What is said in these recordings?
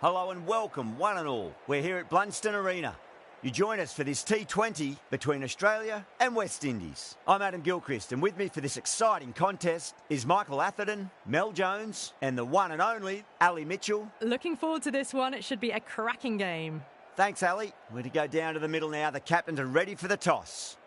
Hello and welcome, one and all. We're here at Blunston Arena. You join us for this T20 between Australia and West Indies. I'm Adam Gilchrist, and with me for this exciting contest is Michael Atherton, Mel Jones, and the one and only Ali Mitchell. Looking forward to this one. It should be a cracking game. Thanks, Ali. We're to go down to the middle now. The captains are ready for the toss.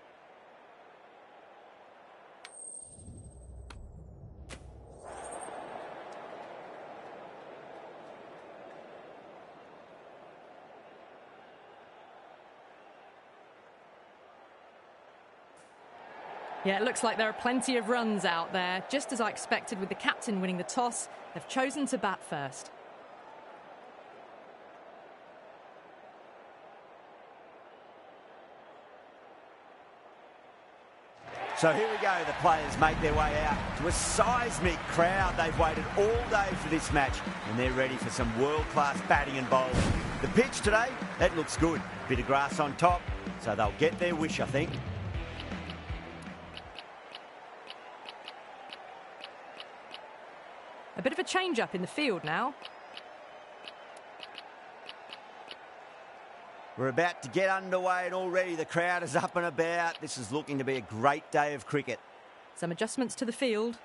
Yeah, it looks like there are plenty of runs out there. Just as I expected with the captain winning the toss, they've chosen to bat first. So here we go, the players make their way out to a seismic crowd. They've waited all day for this match and they're ready for some world-class batting and bowling. The pitch today, it looks good. Bit of grass on top, so they'll get their wish, I think. A bit of a change-up in the field now. We're about to get underway and already the crowd is up and about. This is looking to be a great day of cricket. Some adjustments to the field.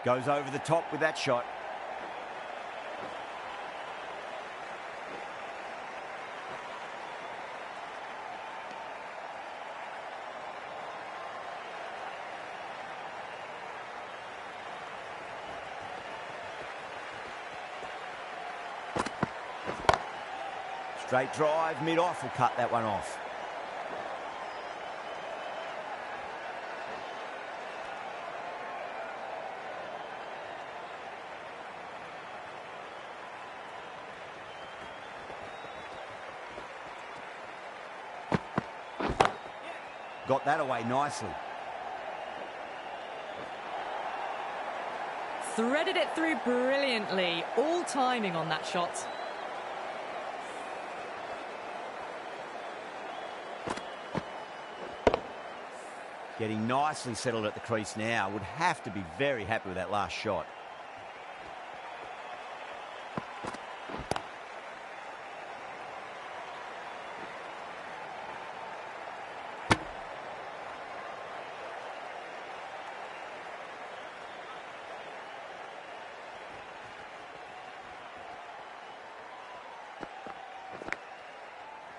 Goes over the top with that shot. Straight drive, mid-off will cut that one off. Got that away nicely. Threaded it through brilliantly. All timing on that shot. Getting nicely settled at the crease now. Would have to be very happy with that last shot.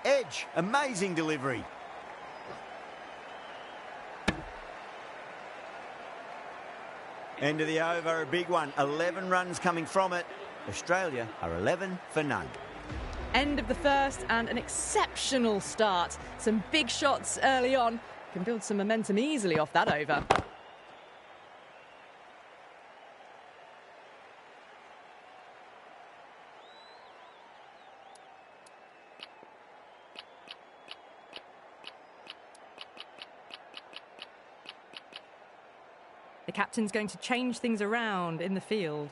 Edge, amazing delivery. End of the over, a big one. 11 runs coming from it. Australia are 11 for none. End of the first and an exceptional start. Some big shots early on. Can build some momentum easily off that over. The captain's going to change things around in the field.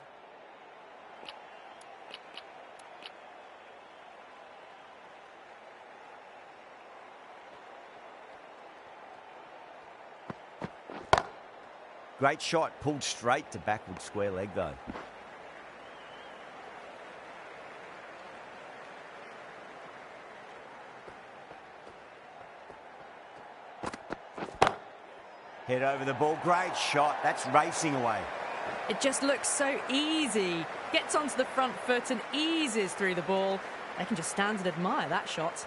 Great shot, pulled straight to backward square leg though. Head over the ball, great shot, that's racing away. It just looks so easy. Gets onto the front foot and eases through the ball. They can just stand and admire that shot.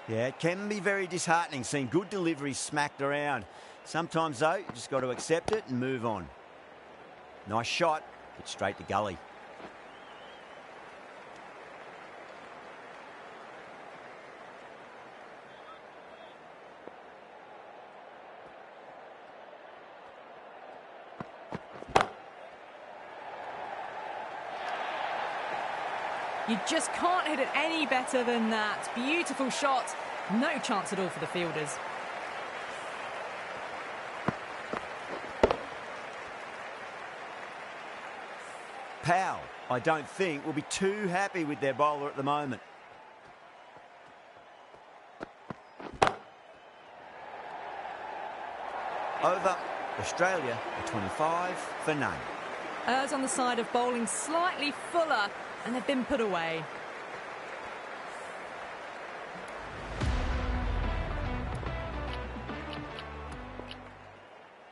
Yeah, it can be very disheartening seeing good deliveries smacked around. Sometimes though, you just got to accept it and move on. Nice shot, but straight to gully. You just can't hit it any better than that. Beautiful shot. No chance at all for the fielders. Powell, I don't think, will be too happy with their bowler at the moment. Over. Australia are 25 for none. Errs on the side of bowling slightly fuller, and they've been put away.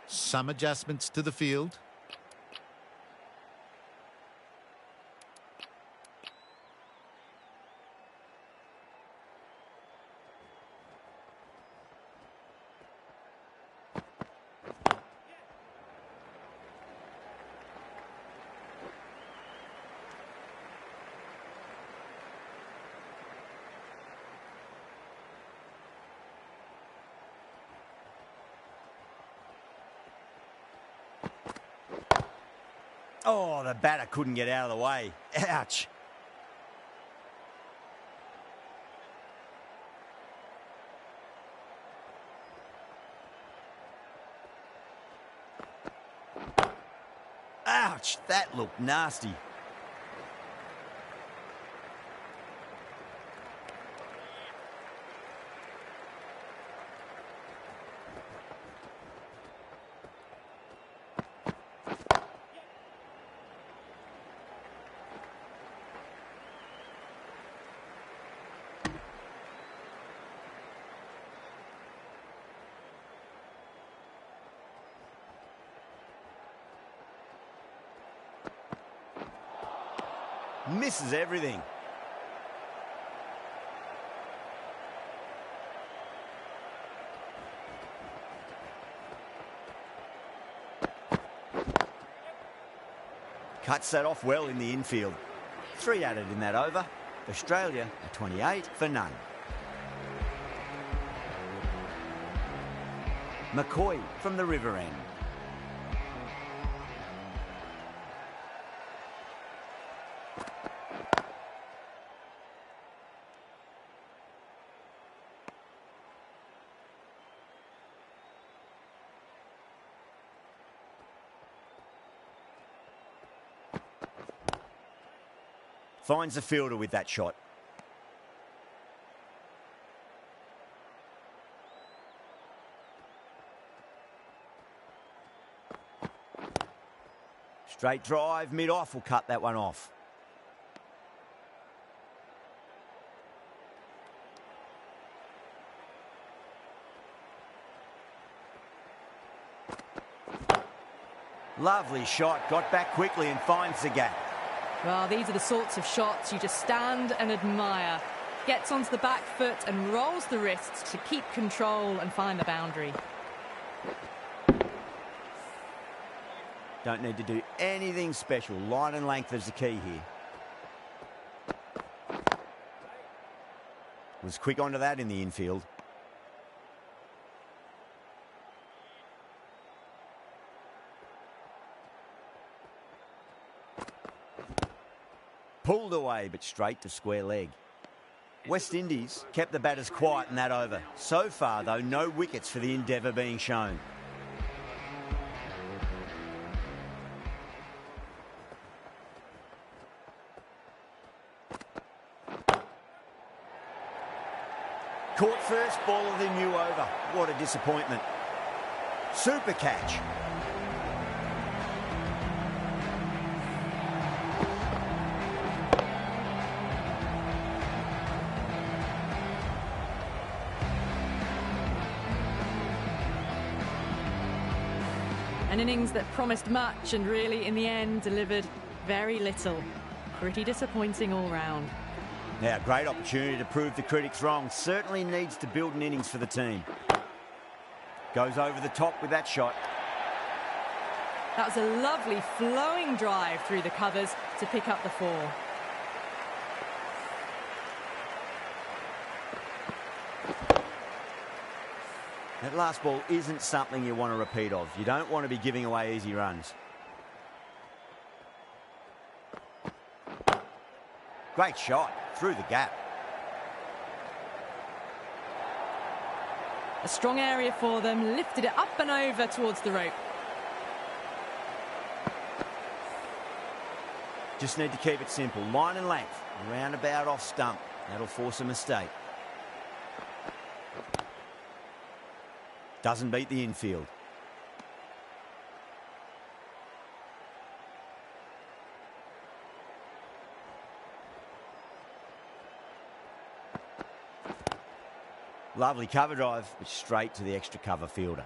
Some adjustments to the field. Oh, the batter couldn't get out of the way. Ouch. Ouch, that looked nasty. Misses everything. Cuts that off well in the infield. 3 added in that over. Australia are 28 for none. McCoy from the river end. Finds the fielder with that shot. Straight drive, mid-off will cut that one off. Lovely shot, got back quickly and finds the gap. Well, these are the sorts of shots you just stand and admire. Gets onto the back foot and rolls the wrists to keep control and find the boundary. Don't need to do anything special. Line and length is the key here. Was quick onto that in the infield. Pulled away, but straight to square leg. West Indies kept the batters quiet in that over. So far, though, no wickets for the endeavour being shown. Caught first ball of the new over. What a disappointment. Super catch. An innings that promised much and really, in the end, delivered very little. Pretty disappointing all round. Now, great opportunity to prove the critics wrong. Certainly needs to build an innings for the team. Goes over the top with that shot. That was a lovely flowing drive through the covers to pick up the 4. That last ball isn't something you want to repeat of. You don't want to be giving away easy runs. Great shot through the gap. A strong area for them, lifted it up and over towards the rope. Just need to keep it simple. Line and length. Roundabout off stump. That'll force a mistake. Doesn't beat the infield. Lovely cover drive, but straight to the extra cover fielder.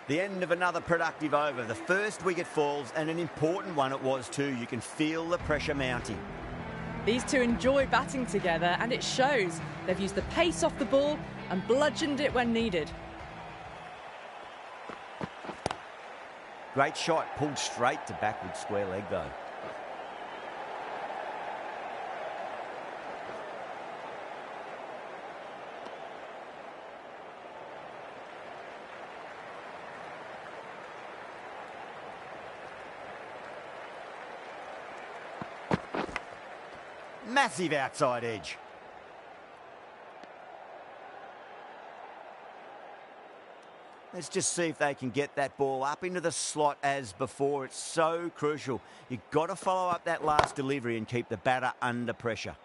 The end of another productive over. The first wicket falls, and an important one it was too. You can feel the pressure mounting. These two enjoy batting together, and it shows. They've used the pace off the ball and bludgeoned it when needed. Great shot, pulled straight to backward square leg though. Massive outside edge. Let's just see if they can get that ball up into the slot as before. It's so crucial. You've got to follow up that last delivery and keep the batter under pressure.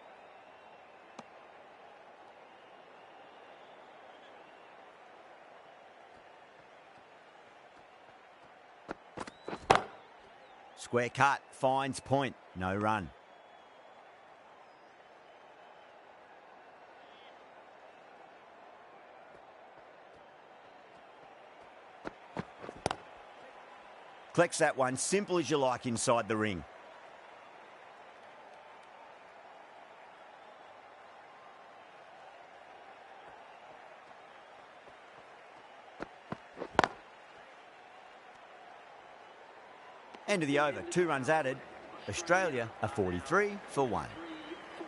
Square cut, finds point, no run. Collects that one, simple as you like inside the ring. End of the over, 2 runs added. Australia are 43 for 1.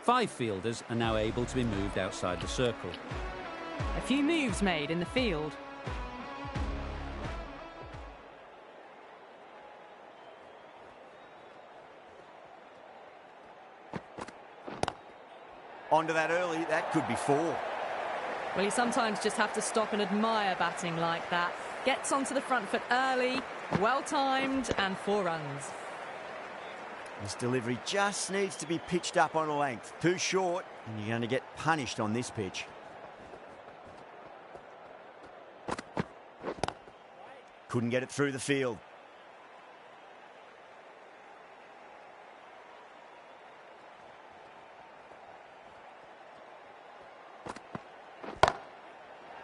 5 fielders are now able to be moved outside the circle. A few moves made in the field. Onto that early, that could be 4. Well, you sometimes just have to stop and admire batting like that. Gets onto the front foot early, well-timed, and 4 runs. This delivery just needs to be pitched up on a length. Too short, and you're going to get punished on this pitch. Couldn't get it through the field.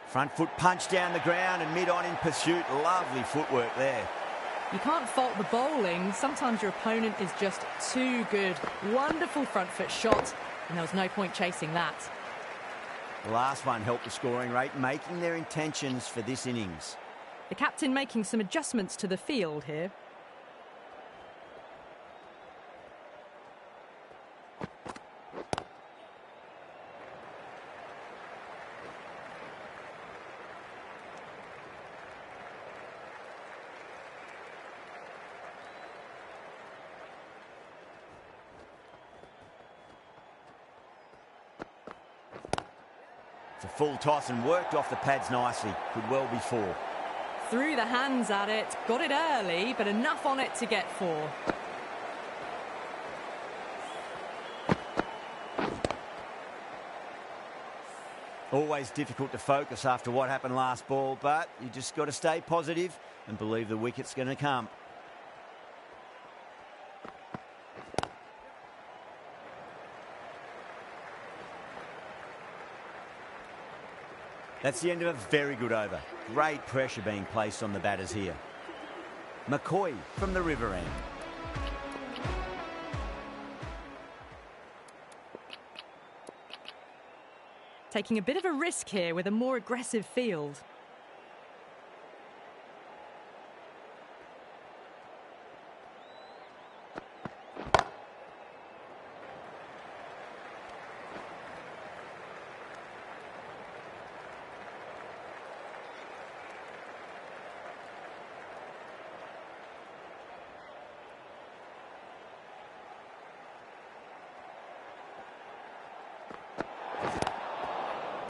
Front foot punch down the ground and mid-on in pursuit. Lovely footwork there. You can't fault the bowling. Sometimes your opponent is just too good. Wonderful front foot shot, and there was no point chasing that. The last one helped the scoring rate, making their intentions for this innings. The captain making some adjustments to the field here. It's a full toss and worked off the pads nicely. Could well be 4. Threw the hands at it, got it early, but enough on it to get 4. Always difficult to focus after what happened last ball, but you just got to stay positive and believe the wicket's going to come. That's the end of a very good over. Great pressure being placed on the batters here. McCoy from the river end. Taking a bit of a risk here with a more aggressive field.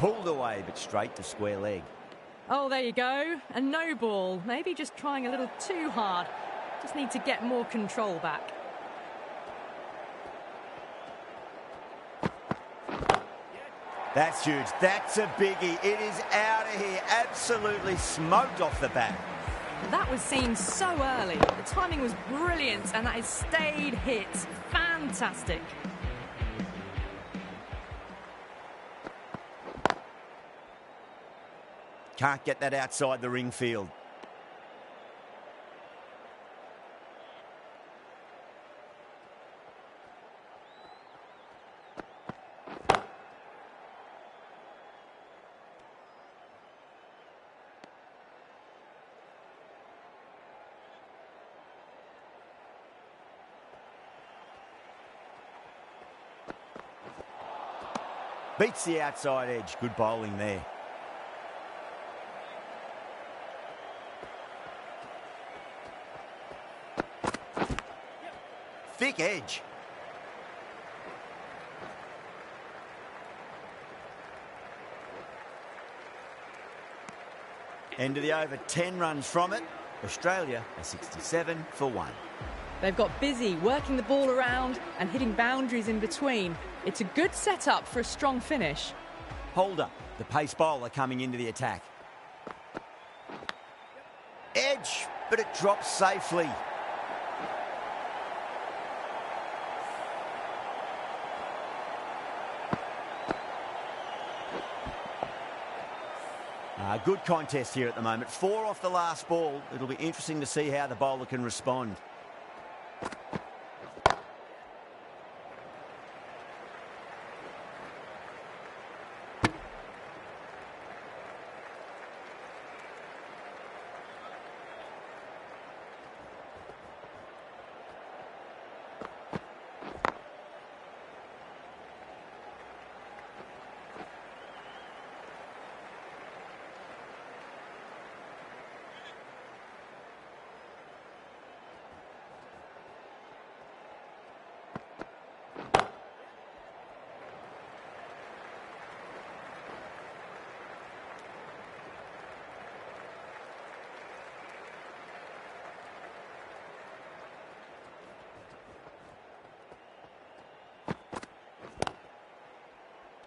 Pulled away, but straight to square leg. Oh, there you go. A no ball. Maybe just trying a little too hard. Just need to get more control back. That's huge. That's a biggie. It is out of here. Absolutely smoked off the bat. That was seen so early. The timing was brilliant, and that is stayed hit. Fantastic. Can't get that outside the ring field. Beats the outside edge. Good bowling there. Thick edge. End of the over, 10 runs from it. Australia are 67 for 1. They've got busy working the ball around and hitting boundaries in between. It's a good setup for a strong finish. Holder, the pace bowler coming into the attack. Edge, but it drops safely. Good contest here at the moment. 4 off the last ball. It'll be interesting to see how the bowler can respond.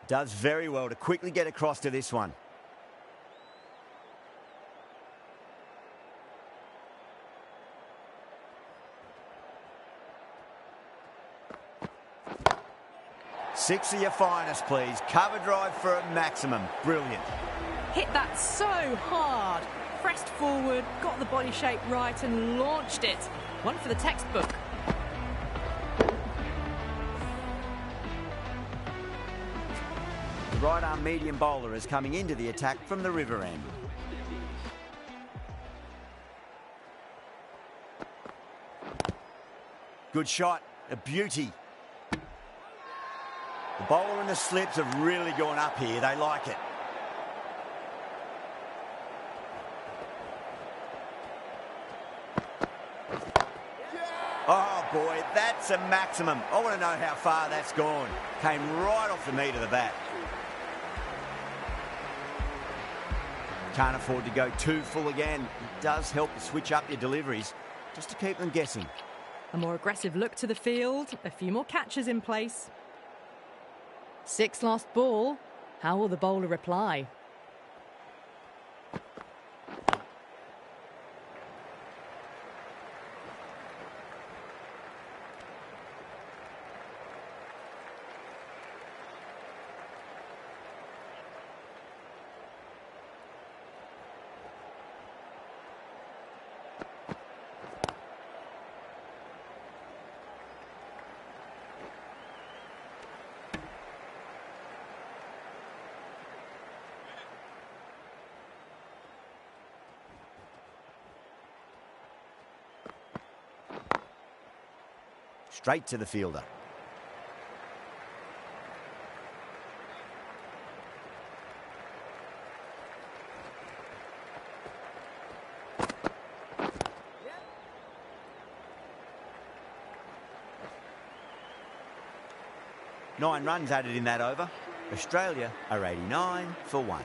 Does very well to quickly get across to this one. Six of your finest, please. Cover drive for a maximum. Brilliant. Hit that so hard. Pressed forward, got the body shape right and launched it. One for the textbook. The right arm medium bowler is coming into the attack from the river end. Good shot, a beauty. The bowler and the slips have really gone up here. They like it. Oh boy, that's a maximum. I want to know how far that's gone. Came right off the meat of the bat. Can't afford to go too full again. It does help to switch up your deliveries, just to keep them guessing. A more aggressive look to the field, a few more catches in place. 6 last ball. How will the bowler reply? Straight to the fielder. Nine runs added in that over. Australia are 89 for 1.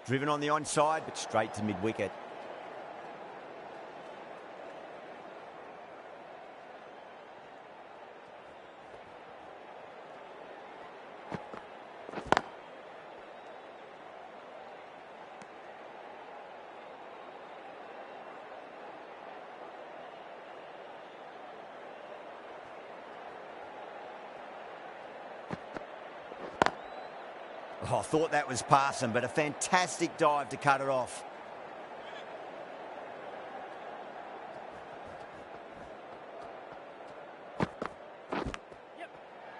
Driven on the onside, but straight to mid-wicket. Oh, I thought that was passing, but a fantastic dive to cut it off.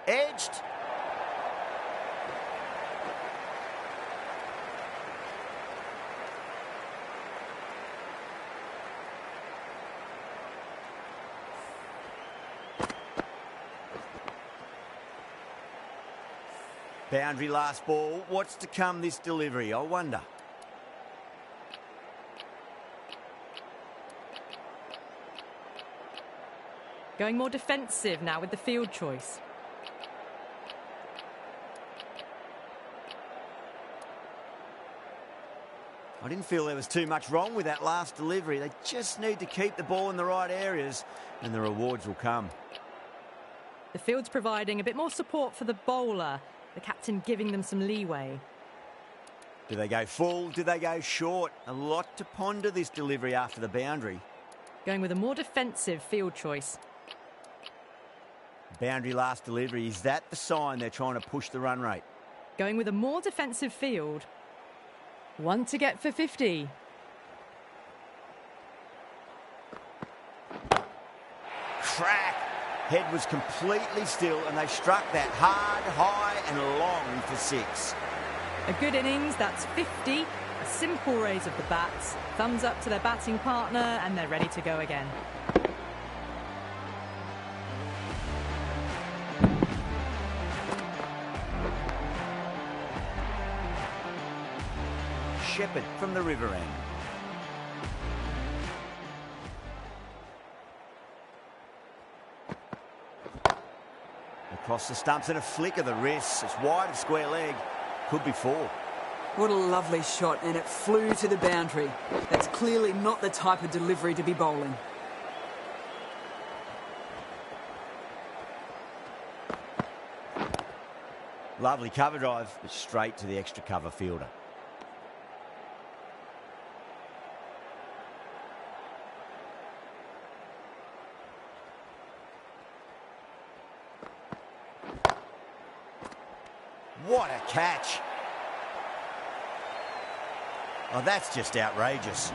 Edged. Boundary last ball. What's to come this delivery, I wonder? Going more defensive now with the field choice. I didn't feel there was too much wrong with that last delivery. They just need to keep the ball in the right areas and the rewards will come. The field's providing a bit more support for the bowler. The captain giving them some leeway. Do they go full? Do they go short? A lot to ponder this delivery after the boundary. Going with a more defensive field choice. Boundary last delivery, is that the sign they're trying to push the run rate? Going with a more defensive field. One to get for 50. Crack! Head was completely still and they struck that hard, high and long for 6. A good innings, that's 50. A simple raise of the bats. Thumbs up to their batting partner and they're ready to go again. Shepherd from the river end. Across the stumps and a flick of the wrist. It's wide of square leg. Could be 4. What a lovely shot, and it flew to the boundary. That's clearly not the type of delivery to be bowling. Lovely cover drive, but straight to the extra cover fielder. What a catch. Oh, that's just outrageous.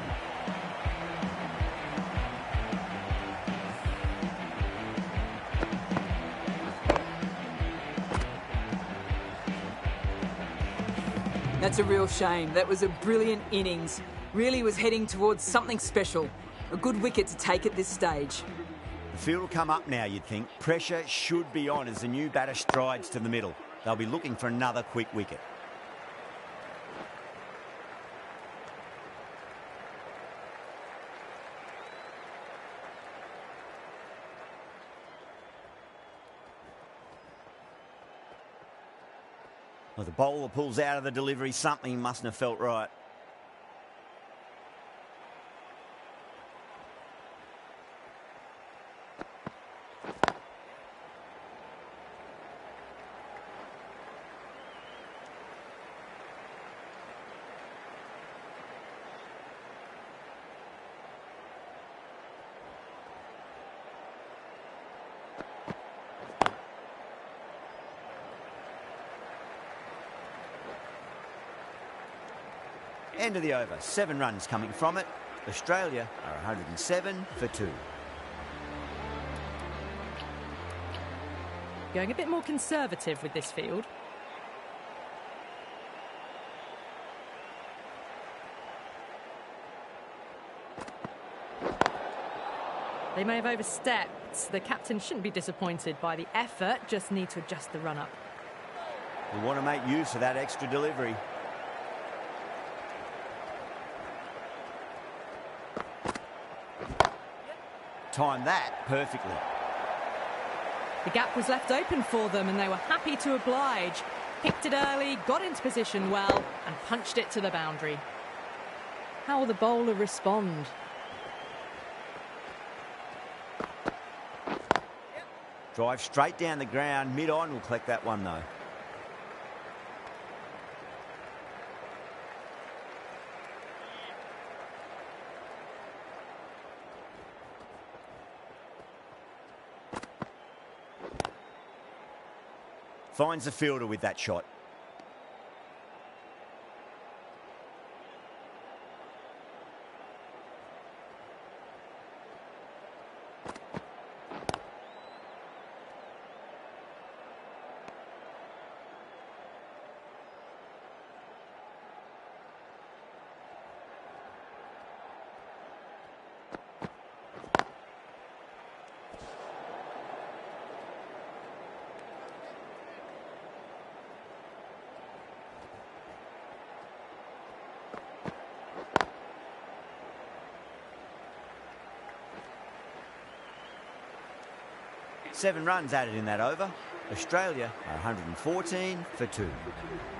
That's a real shame. That was a brilliant innings. Really was heading towards something special. A good wicket to take at this stage. The field will come up now, you'd think. Pressure should be on as the new batter strides to the middle. They'll be looking for another quick wicket. Well, the bowler pulls out of the delivery. Something mustn't have felt right. End of the over. 7 runs coming from it. Australia are 107 for 2. Going a bit more conservative with this field. They may have overstepped. The captain shouldn't be disappointed by the effort, just need to adjust the run-up. We want to make use of that extra delivery. Timed that perfectly. The gap was left open for them and they were happy to oblige. Picked it early, got into position well and punched it to the boundary. How will the bowler respond? Drive straight down the ground. Mid-on will collect that one though. Finds the fielder with that shot. Seven runs added in that over. Australia are 114 for 2.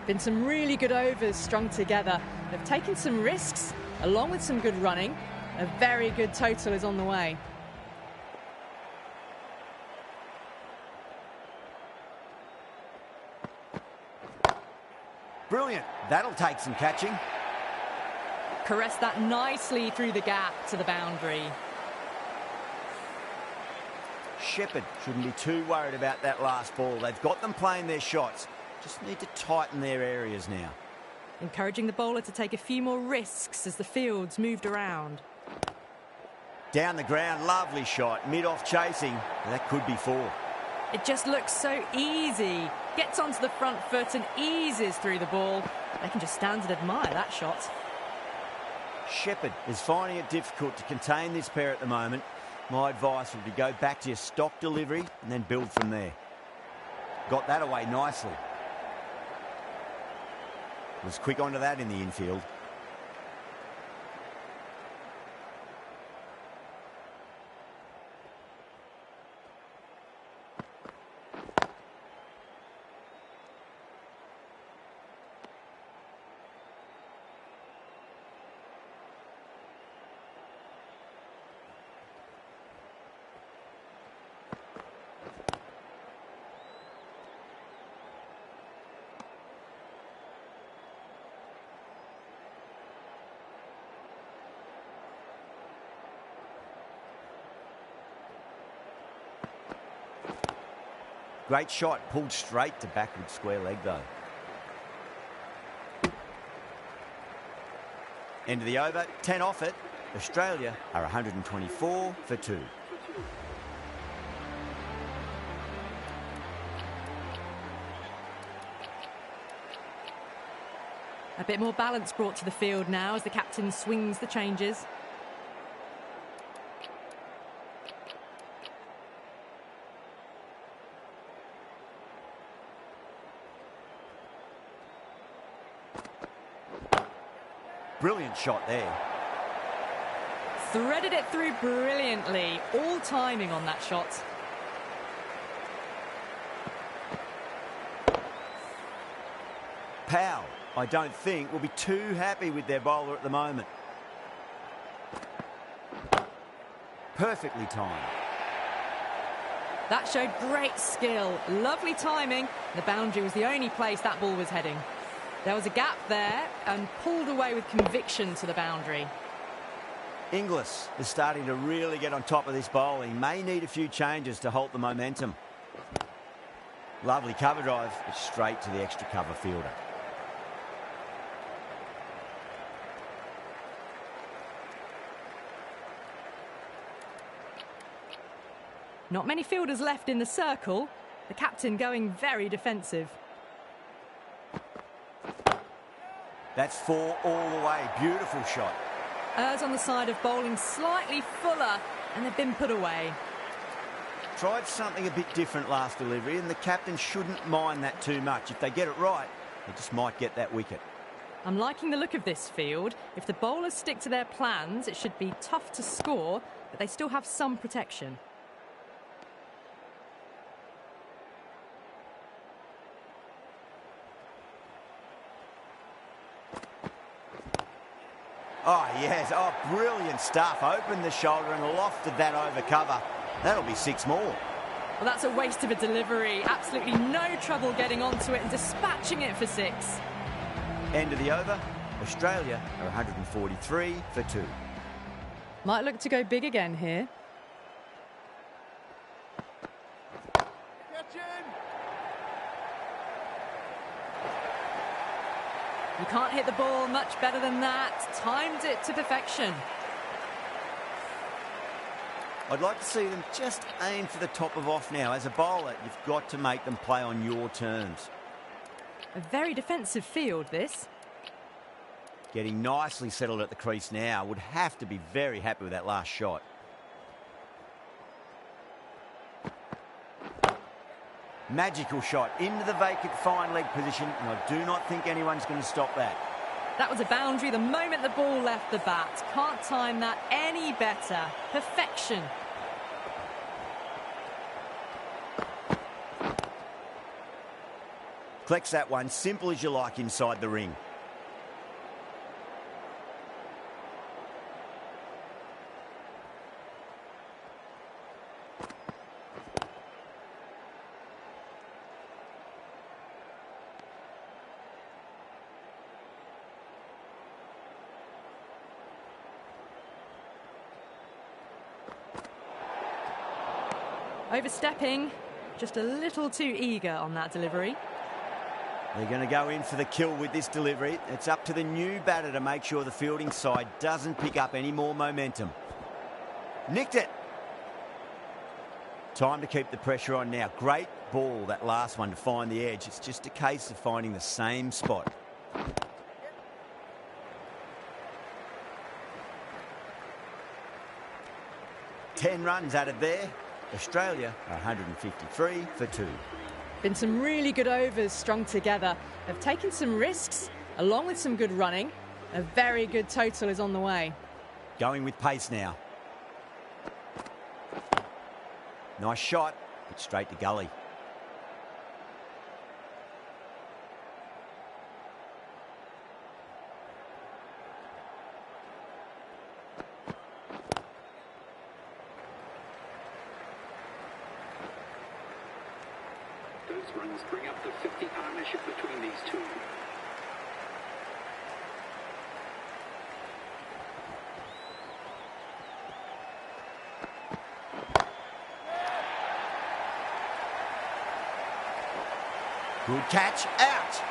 Been some really good overs strung together. They've taken some risks, along with some good running. A very good total is on the way. Brilliant. That'll take some catching. Caressed that nicely through the gap to the boundary. Shepherd shouldn't be too worried about that last ball. They've got them playing their shots. Just need to tighten their areas now. Encouraging the bowler to take a few more risks as the fields moved around. Down the ground, lovely shot. Mid-off chasing. That could be 4. It just looks so easy. Gets onto the front foot and eases through the ball. They can just stand and admire that shot. Shepherd is finding it difficult to contain this pair at the moment. My advice would be go back to your stock delivery and then build from there. Got that away nicely. Was quick onto that in the infield. Great shot, pulled straight to backward square leg though. End of the over, 10 off it. Australia are 124 for 2. A bit more balance brought to the field now as the captain swings the changes. Brilliant shot there. Threaded it through brilliantly. All timing on that shot. Powell, I don't think, will be too happy with their bowler at the moment. Perfectly timed. That showed great skill. Lovely timing. The boundary was the only place that ball was heading. There was a gap there and pulled away with conviction to the boundary. Inglis is starting to really get on top of this bowl. He may need a few changes to halt the momentum. Lovely cover drive, but straight to the extra cover fielder. Not many fielders left in the circle. The captain going very defensive. That's 4 all the way. Beautiful shot. Errs on the side of bowling slightly fuller and they've been put away. Tried something a bit different last delivery, and the captain shouldn't mind that too much. If they get it right, they just might get that wicket. I'm liking the look of this field. If the bowlers stick to their plans, it should be tough to score, but they still have some protection. Oh, yes. Oh, brilliant stuff. Opened the shoulder and lofted that over cover. That'll be 6 more. Well, that's a waste of a delivery. Absolutely no trouble getting onto it and dispatching it for 6. End of the over. Australia are 143 for 2. Might look to go big again here. You can't hit the ball much better than that. Timed it to perfection. I'd like to see them just aim for the top of off now. As a bowler, you've got to make them play on your terms. A very defensive field, this. Getting nicely settled at the crease now. Would have to be very happy with that last shot. Magical shot into the vacant fine leg position, and I do not think anyone's going to stop that. That was a boundary the moment the ball left the bat. Can't time that any better. Perfection. Collects that one, simple as you like, inside the ring. Overstepping, just a little too eager on that delivery. They're going to go in for the kill with this delivery. It's up to the new batter to make sure the fielding side doesn't pick up any more momentum. Nicked it. Time to keep the pressure on now. Great ball, that last one, to find the edge. It's just a case of finding the same spot. Ten runs added there. Australia are 153 for 2. Been some really good overs strung together. They've taken some risks, along with some good running. A very good total is on the way. Going with pace now. Nice shot, but straight to gully. Those runs bring up the 50 partnership between these two. Good catch, out.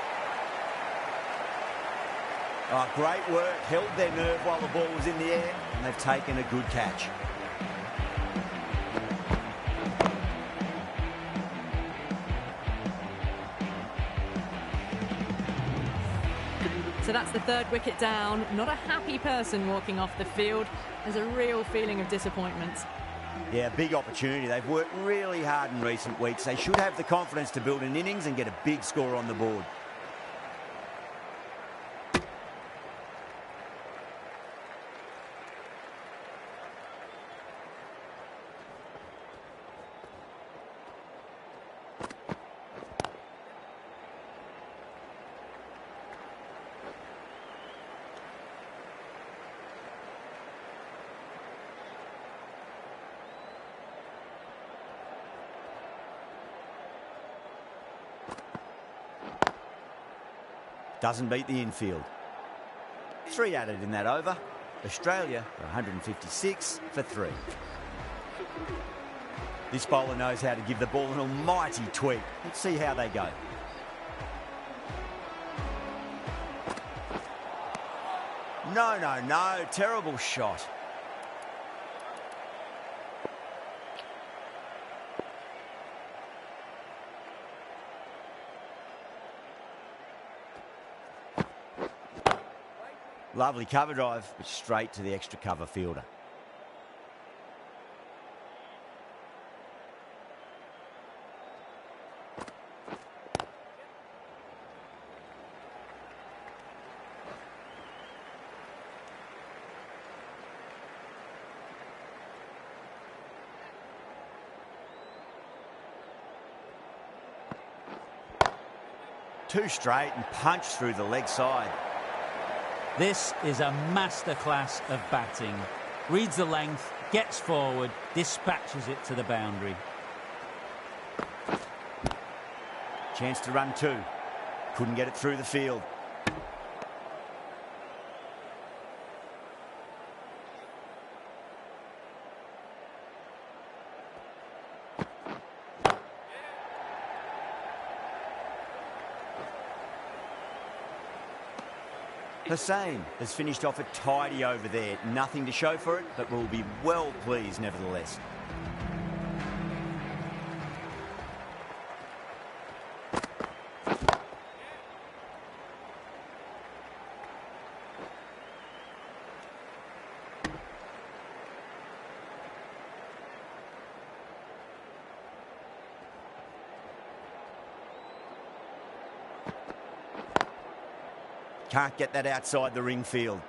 Oh, great work. Held their nerve while the ball was in the air, and they've taken a good catch. So that's the third wicket down. Not a happy person walking off the field. There's a real feeling of disappointment. Yeah, big opportunity. They've worked really hard in recent weeks. They should have the confidence to build an innings and get a big score on the board. Doesn't beat the infield. 3 added in that over. Australia are 156 for 3. This bowler knows how to give the ball an almighty tweak. Let's see how they go. No. Terrible shot. Lovely cover drive, but straight to the extra cover fielder. too straight and punched through the leg side. This is a masterclass of batting. Reads the length, gets forward, dispatches it to the boundary. Chance to run two. Couldn't get it through the field. Hussain has finished off a tidy over there. Nothing to show for it, but will be well pleased nevertheless. Can't get that outside the ring field.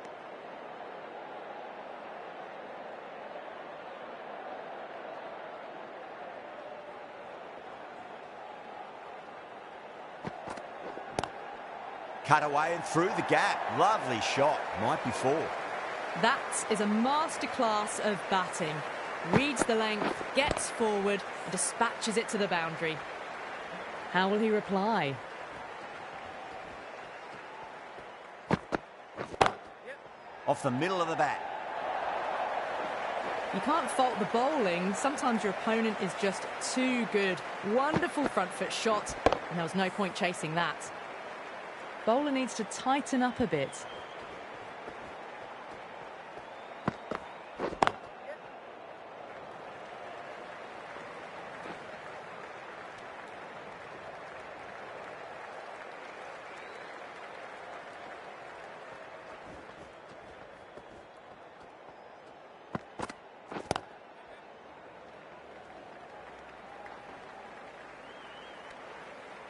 Cut away and through the gap. Lovely shot. Might be four. That is a masterclass of batting. Reads the length, gets forward, and dispatches it to the boundary. How will he reply? Off the middle of the bat. You can't fault the bowling. Sometimes your opponent is just too good. Wonderful front foot shot, and there was no point chasing that. Bowler needs to tighten up a bit.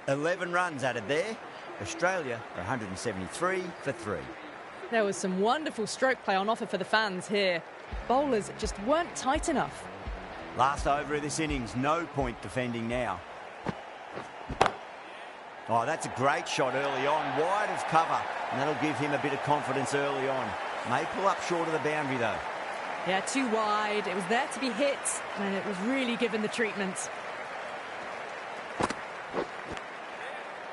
11 runs added there. Australia are 173 for 3. There was some wonderful stroke play on offer for the fans here. Bowlers just weren't tight enough. Last over of this innings, no point defending now. Oh, that's a great shot early on, wide of cover, and that'll give him a bit of confidence early on. May pull up short of the boundary though. Yeah, too wide. It was there to be hit, and it was really given the treatment.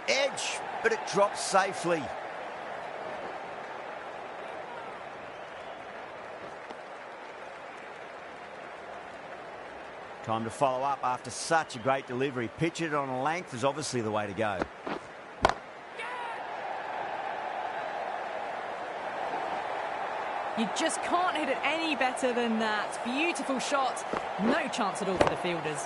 Edge, but it drops safely. Time to follow up after such a great delivery. Pitch it on a length is obviously the way to go. You just can't hit it any better than that. Beautiful shot. No chance at all for the fielders.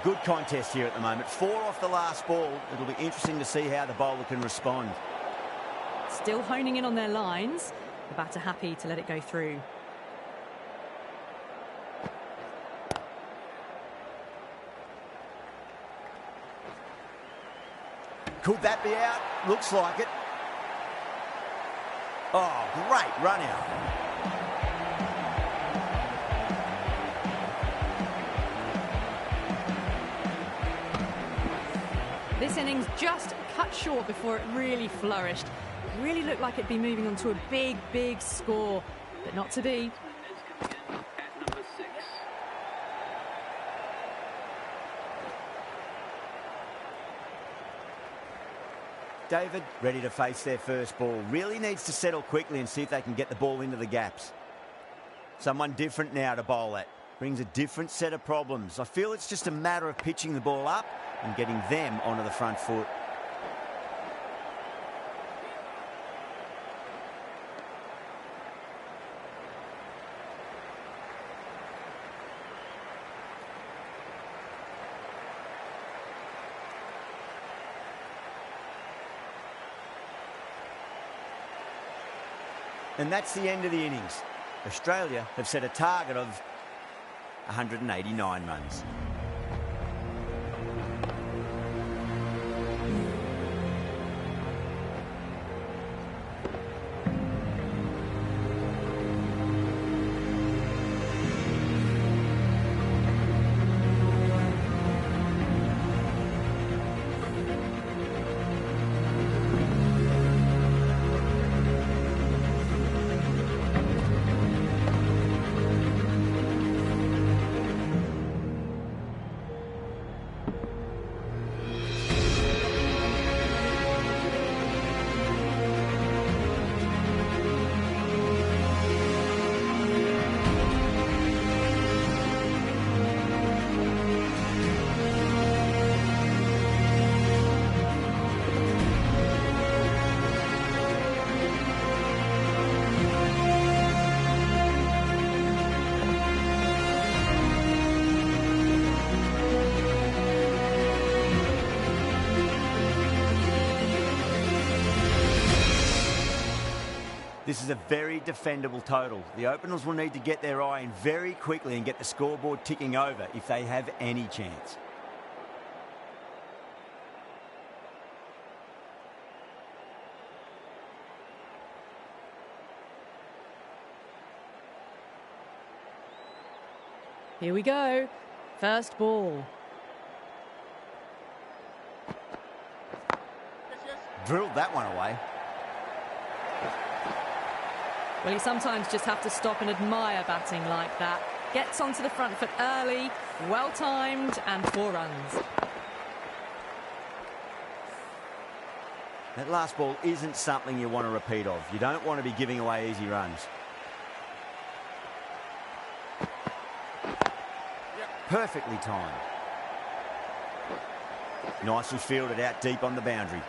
Good contest here at the moment. 4 off the last ball. It'll be interesting to see how the bowler can respond. Still honing in on their lines. The batter happy to let it go through. Could that be out? Looks like it. Oh, great run out. This innings just cut short before it really flourished. It really looked like it'd be moving on to a big, big score, but not to be. At number 6. David, ready to face their first ball. Really needs to settle quickly and see if they can get the ball into the gaps. Someone different now to bowl at. Brings a different set of problems. I feel it's just a matter of pitching the ball up and getting them onto the front foot. And that's the end of the innings. Australia have set a target of 189 runs. This is a very defendable total. The openers will need to get their eye in very quickly and get the scoreboard ticking over if they have any chance. Here we go. First ball. Drilled that one away. Well, you sometimes just have to stop and admire batting like that. Gets onto the front foot early, well-timed, and 4 runs. That last ball isn't something you want to repeat of. You don't want to be giving away easy runs. Perfectly timed. Nicely fielded out deep on the boundary.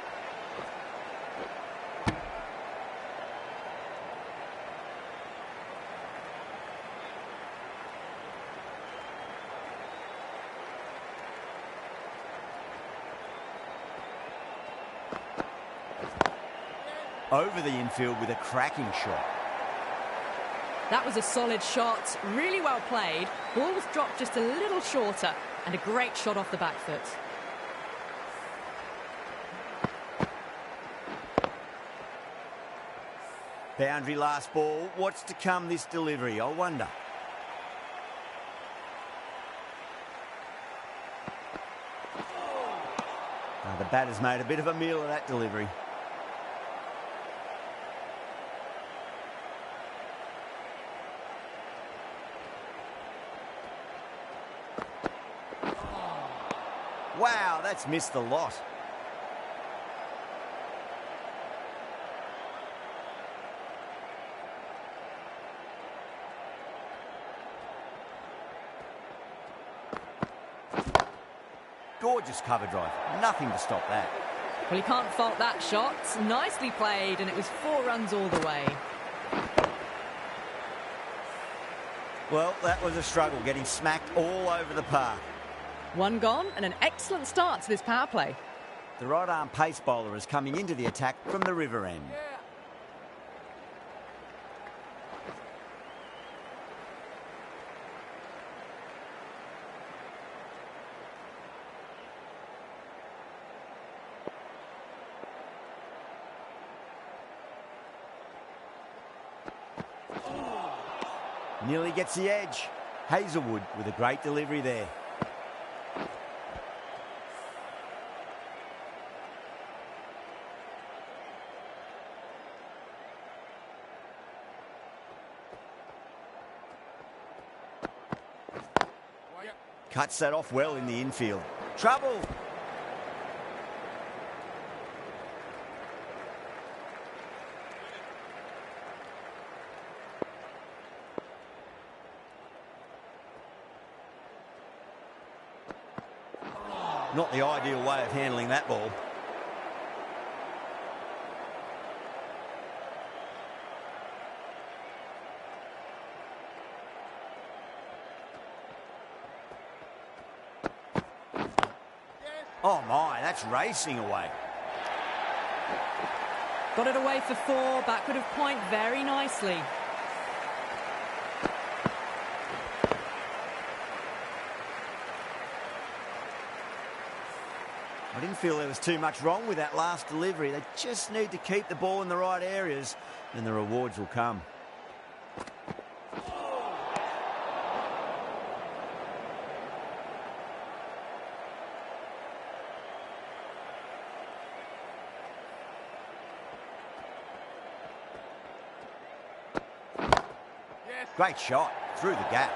Over the infield with a cracking shot. That was a solid shot, really well played. Ball was dropped just a little shorter, and a great shot off the back foot. Boundary last ball. What's to come this delivery, I wonder. The batter's made a bit of a meal of that delivery. Wow, that's missed the lot. Gorgeous cover drive. Nothing to stop that. Well, you can't fault that shot. Nicely played, and it was 4 runs all the way. Well, that was a struggle, getting smacked all over the park. 1 gone, and an excellent start to this power play. The right-arm pace bowler is coming into the attack from the river end. Nearly gets the edge. Hazelwood with a great delivery there. Cuts that off well in the infield. Trouble! Not the ideal way of handling that ball. Oh my, that's racing away. Got it away for 4, backward of point very nicely. I didn't feel there was too much wrong with that last delivery. They just need to keep the ball in the right areas and the rewards will come. Great shot through the gap.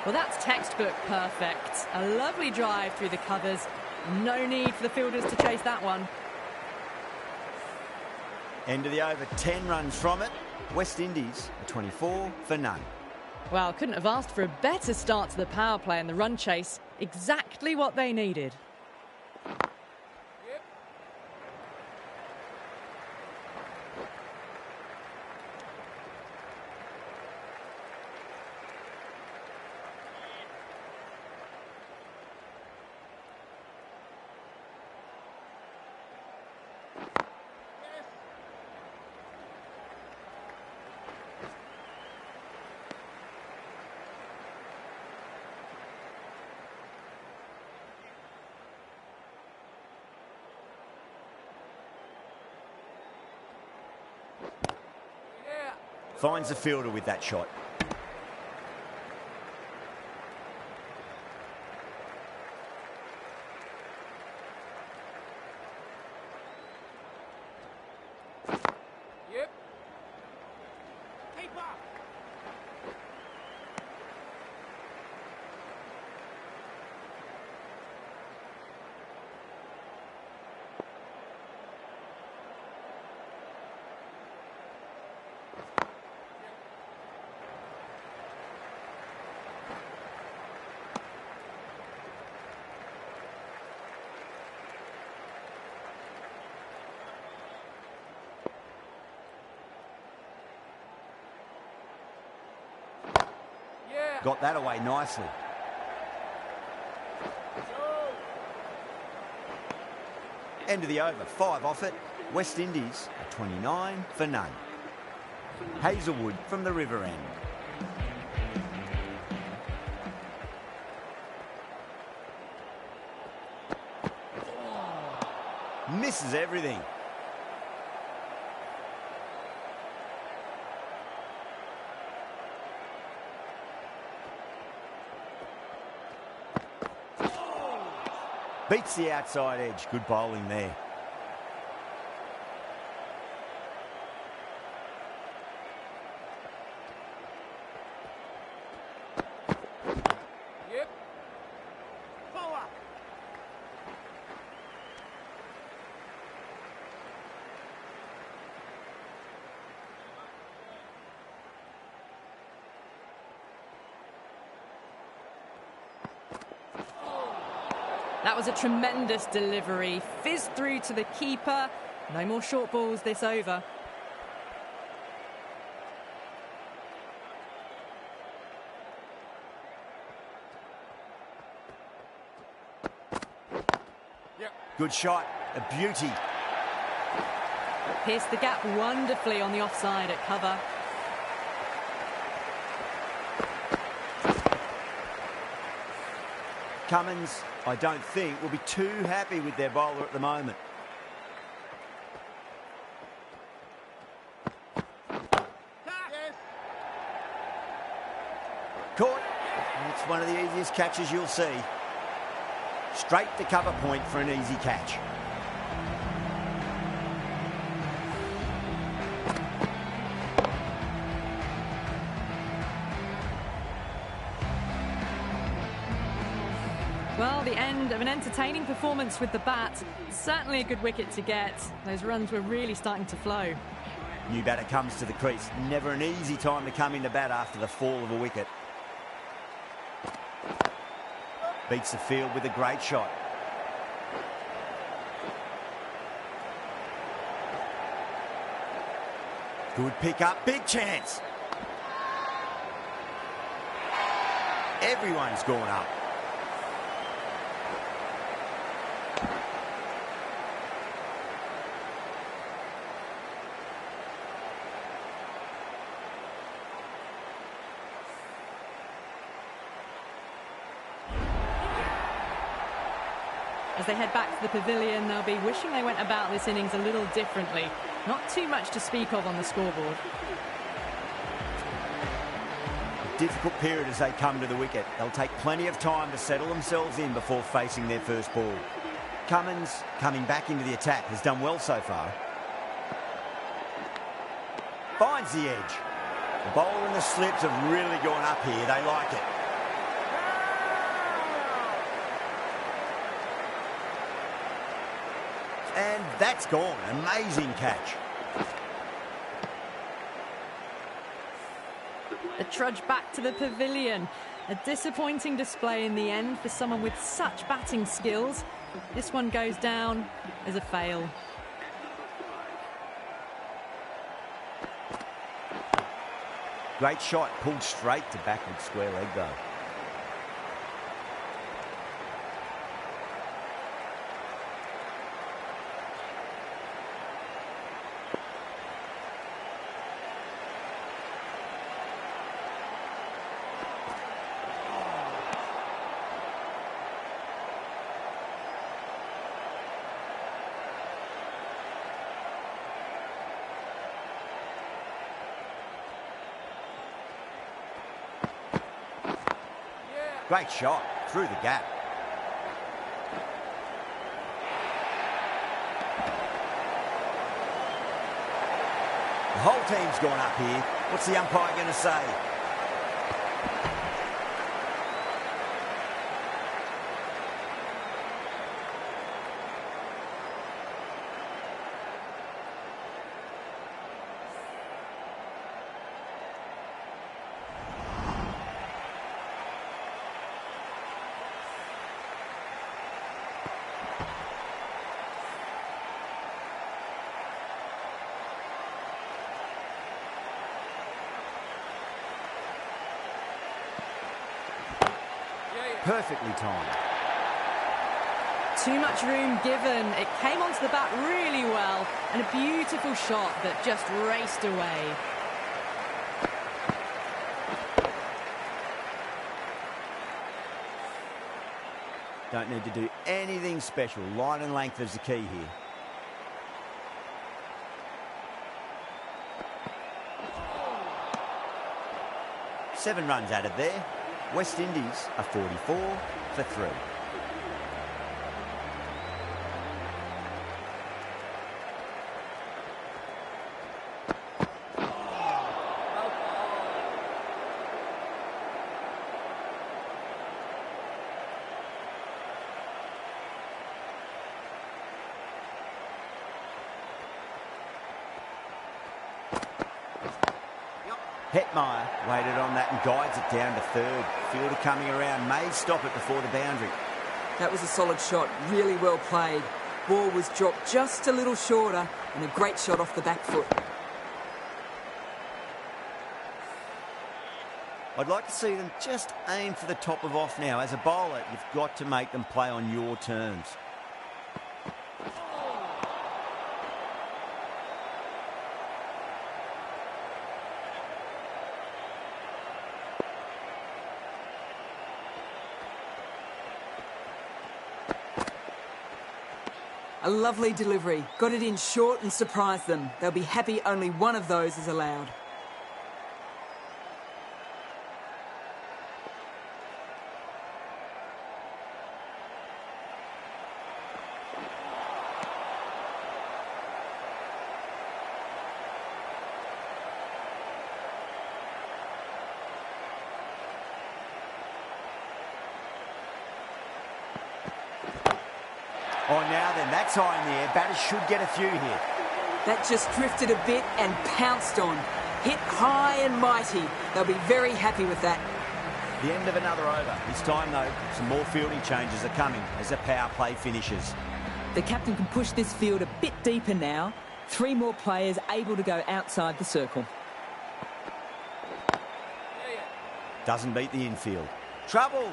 Well, that's textbook perfect. A lovely drive through the covers. No need for the fielders to chase that one. End of the over, 10 runs from it. West Indies, 24 for none. Well, couldn't have asked for a better start to the power play and the run chase. Exactly what they needed. Finds the fielder with that shot. Yep. Got that away nicely. End of the over, 5 off it. West Indies are 29 for none. Hazelwood from the river end. Misses everything. Beats the outside edge. Good bowling there. Yep. That was a tremendous delivery. Fizzed through to the keeper. No more short balls this over. Good shot. A beauty. Pierced the gap wonderfully on the offside at cover. Cummins, I don't think, will be too happy with their bowler at the moment. Caught. It's one of the easiest catches you'll see. Straight to cover point for an easy catch. Well, the end of an entertaining performance with the bat. Certainly a good wicket to get. Those runs were really starting to flow. New batter comes to the crease. Never an easy time to come into bat after the fall of a wicket. Beats the field with a great shot. Good pick up, big chance. Everyone's gone up. As they head back to the pavilion, they'll be wishing they went about this innings a little differently. Not too much to speak of on the scoreboard. A difficult period as they come to the wicket. They'll take plenty of time to settle themselves in before facing their first ball. Cummins, coming back into the attack, has done well so far. Finds the edge. The bowler and the slips have really gone up here. They like it. And that's gone. Amazing catch. The trudge back to the pavilion. A disappointing display in the end for someone with such batting skills. This one goes down as a fail. Great shot, pulled straight to backward square leg though. Great shot through the gap. The whole team's gone up here. What's the umpire going to say? Perfectly timed. Too much room given. It came onto the bat really well, and a beautiful shot that just raced away. Don't need to do anything special. Line and length is the key here. Seven runs added there. West Indies are 44 for 3. Hetmeyer waited on that and guides it down to third. Fielder coming around, may stop it before the boundary. That was a solid shot, really well played. Ball was dropped just a little shorter and a great shot off the back foot. I'd like to see them just aim for the top of off now. As a bowler, you've got to make them play on your terms. A lovely delivery. Got it in short and surprised them. They'll be happy only one of those is allowed. Oh, now then, that's high in the air. Batters should get a few here. That just drifted a bit and pounced on. Hit high and mighty. They'll be very happy with that. The end of another over. This time, though, some more fielding changes are coming as the power play finishes. The captain can push this field a bit deeper now. 3 more players able to go outside the circle. Doesn't beat the infield. Trouble!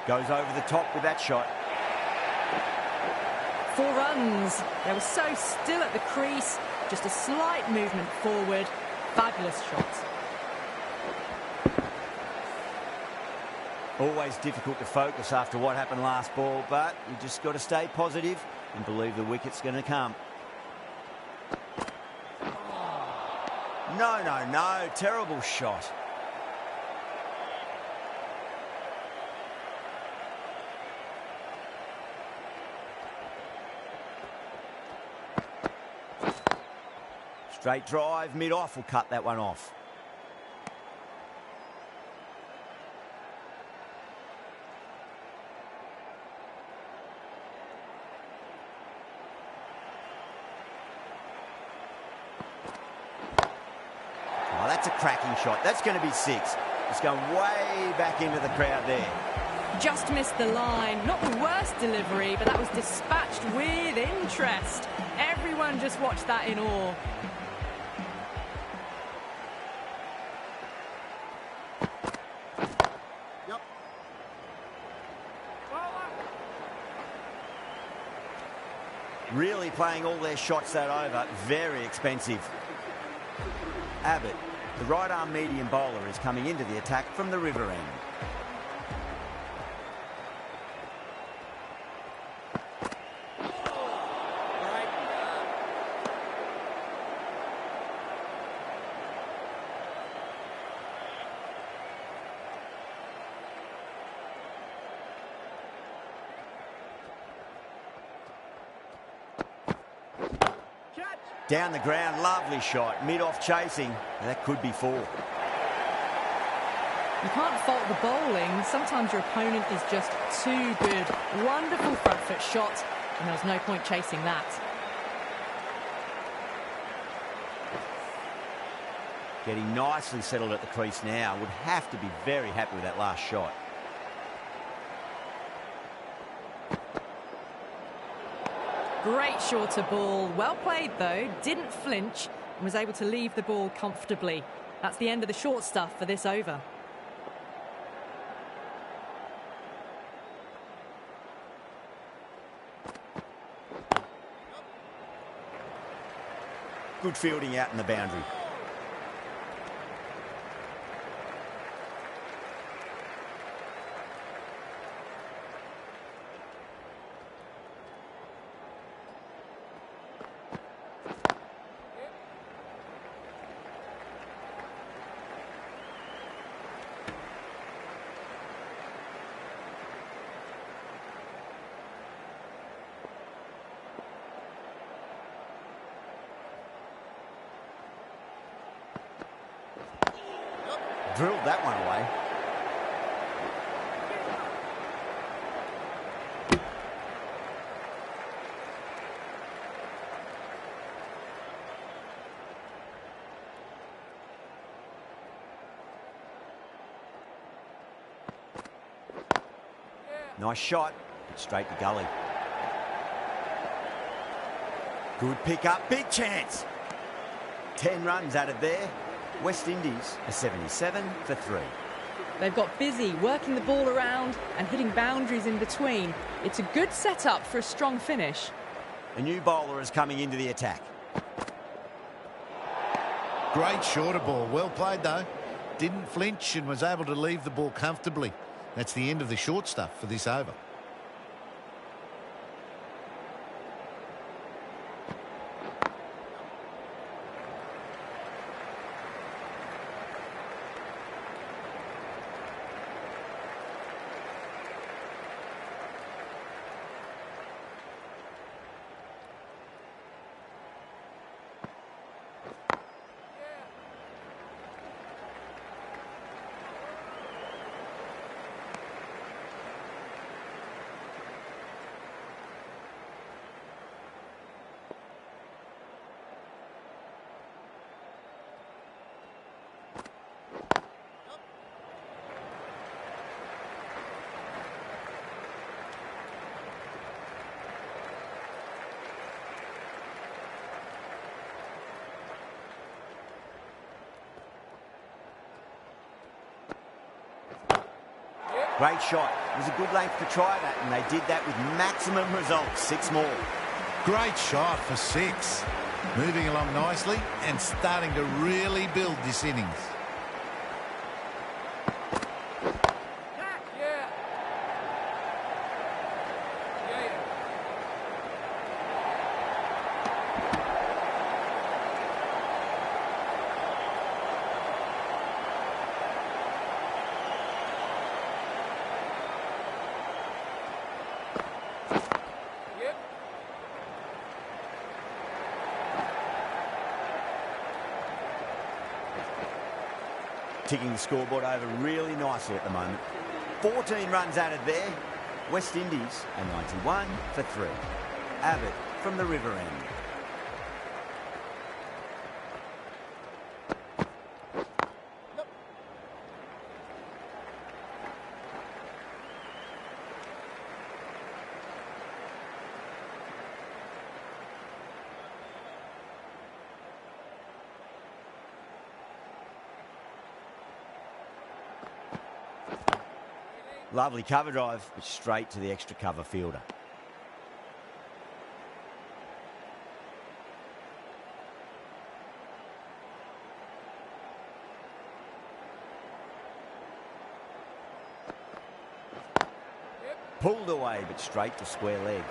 Goes over the top with that shot. 4 runs. They were so still at the crease. Just a slight movement forward. Fabulous shots. Always difficult to focus after what happened last ball, but you just got to stay positive and believe the wicket's going to come. No. Terrible shot. Straight drive, mid-off will cut that one off. Oh, that's a cracking shot. That's going to be 6. It's going way back into the crowd there. Just missed the line. Not the worst delivery, but that was dispatched with interest. Everyone just watched that in awe. Really playing all their shots that over. Very expensive. Abbott, the right-arm medium bowler, is coming into the attack from the river end. Down the ground, lovely shot, mid-off chasing. That could be 4. You can't fault the bowling. Sometimes your opponent is just too good. Wonderful front foot shot, and there was no point chasing that. Getting nicely settled at the crease now. Would have to be very happy with that last shot. Great shorter ball. Well played, though. Didn't flinch and was able to leave the ball comfortably. That's the end of the short stuff for this over. Good fielding out in the boundary. Drilled that one away. Nice shot, but straight to gully. Good pick up, big chance. 10 runs added there. West Indies are 77 for 3. They've got busy working the ball around and hitting boundaries in between. It's a good setup for a strong finish. A new bowler is coming into the attack. Great shorter ball. Well played, though. Didn't flinch and was able to leave the ball comfortably. That's the end of the short stuff for this over. Great shot. It was a good length to try that, and they did that with maximum results. 6 more. Great shot for 6. Moving along nicely and starting to really build this innings. Ticking the scoreboard over really nicely at the moment. 14 runs added there. West Indies are 91 for 3. Abbott from the river end. Lovely cover drive, but straight to the extra cover fielder. Pulled away, but straight to square leg.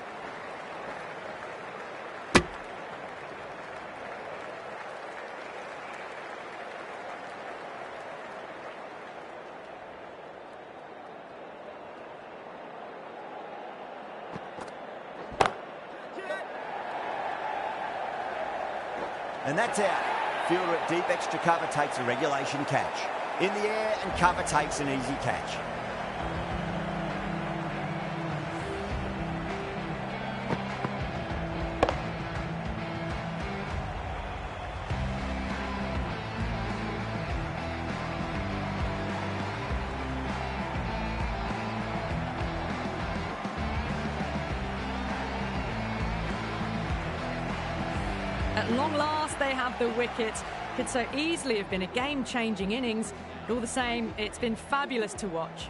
And that's out. Fielder at deep extra cover takes a regulation catch. In the air and cover takes an easy catch. At long last, they have the wicket. Could so easily have been a game-changing innings. But all the same, it's been fabulous to watch.